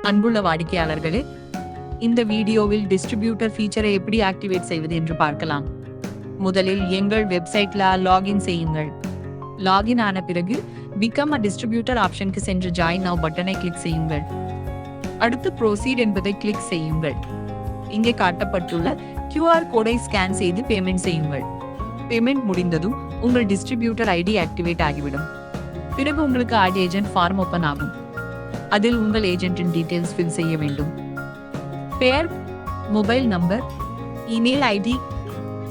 அன்புள்ள வாடிக்கையாளர்களே, இந்த வீடியோவில் டிஸ்ட்ரிபியூட்டர் ஃபீச்சரை எப்படி ஆக்டிவேட் செய்வது என்று பார்க்கலாம். முதலில் எங்கள் வெப்சைட்ல லாகின் செய்யுங்கள். லாகின் ஆன பிறகு பிகம் அ டிஸ்ட்ரிபியூட்டர் ஆப்ஷனுக்கு சென்று ஜாயின் நவ் பட்டனை கிளிக் செய்யுங்கள். அடுத்து ப்ரோசீட் என்பதை கிளிக் செய்யுங்கள். இங்கே காட்டப்பட்டுள்ள QR கோடை ஸ்கேன் செய்து பேமெண்ட் செய்யுங்கள். பேமெண்ட் முடிந்ததும் உங்கள் டிஸ்ட்ரிபியூட்டர் ஐடி ஆக்டிவேட் ஆகிவிடும். பிறகு உங்களுக்கு ஆட் ஏஜென்ட் ஃபார்ம் ஓபன் ஆகும். அதில் உங்கள் ஏஜென்ட்டின் டீடைல்ஸ் ஃபில் செய்ய வேண்டும். பெயர், mobile number, email ID,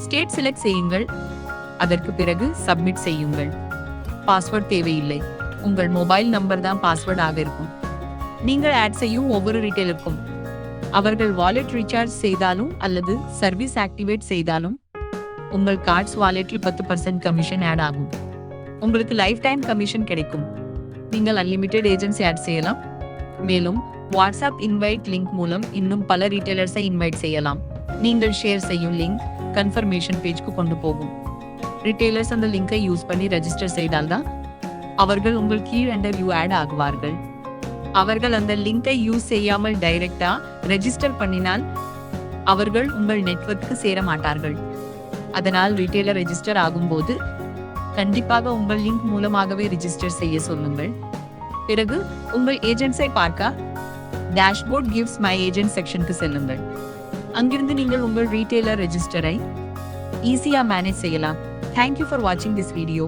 state select செய்யுங்கள். அதற்கு பிறகு சப்மிட் செய்யுங்கள். பாஸ்வேர்ட் தேவையில்லை. உங்கள் மொபைல் நம்பர் தான் பாஸ்வேர்ட் ஆக இருக்கும். நீங்கள் ஆட் செய்யும் ஒவ்வொரு ரீட்டைலருக்கும் அவர்கள் வாலெட் ரீசார்ஜ் செய்தாலும் அல்லது சர்வீஸ் ஆக்டிவேட் செய்தாலும் உங்கள் கார்ட்ஸ் வாலெட்டில் 10% கமிஷன் ஆட் ஆகும். உங்களுக்கு லைஃப் டைம் கமிஷன் கிடைக்கும். நீங்கள் அன்லிமிட்டெட் ஏஜென்சி ஆட் செய்யலாம். மேலும் வாட்ஸ்அப் இன்வைட் லிங்க் மூலம் இன்னும் பல ரீட்டைலர்ஸை இன்வைட் செய்யலாம். நீங்கள் ஷேர் செய்யும் லிங்க் கன்ஃபர்மேஷன் பேஜ்க்கு கொண்டு போகும். ரீட்டைலர்ஸ் அந்த லிங்கை யூஸ் பண்ணி ரெஜிஸ்டர் செய்தால்தான் அவர்கள் உங்கள் கீழ் அண்டர் யூ ஆட் ஆகுவார்கள். அவர்கள் அந்த லிங்கை யூஸ் செய்யாமல் டைரக்டா ரெஜிஸ்டர் பண்ணினால் அவர்கள் உங்கள் நெட்வொர்க்கு சேர மாட்டார்கள். அதனால் ரீட்டைலர் ரெஜிஸ்டர் ஆகும்போது கண்டிப்பாக உங்கள் லிங்க் மூலமாகவே ரெஜிஸ்டர் செய்ய சொல்லுங்கள். பிறகு உங்கள் ஏஜென்ட்ஸை பார்க்க டேஷ்போர்ட் கிவ்ஸ் மை ஏஜென்ட் செக்ஷனுக்கு செல்லுங்கள். அங்கிருந்து நீங்கள் உங்கள் ரீட்டைலர் ரெஜிஸ்டரை ஈஸியா மேனேஜ் செய்யலாம். தேங்க்யூ ஃபார் வாட்சிங் திஸ் வீடியோ.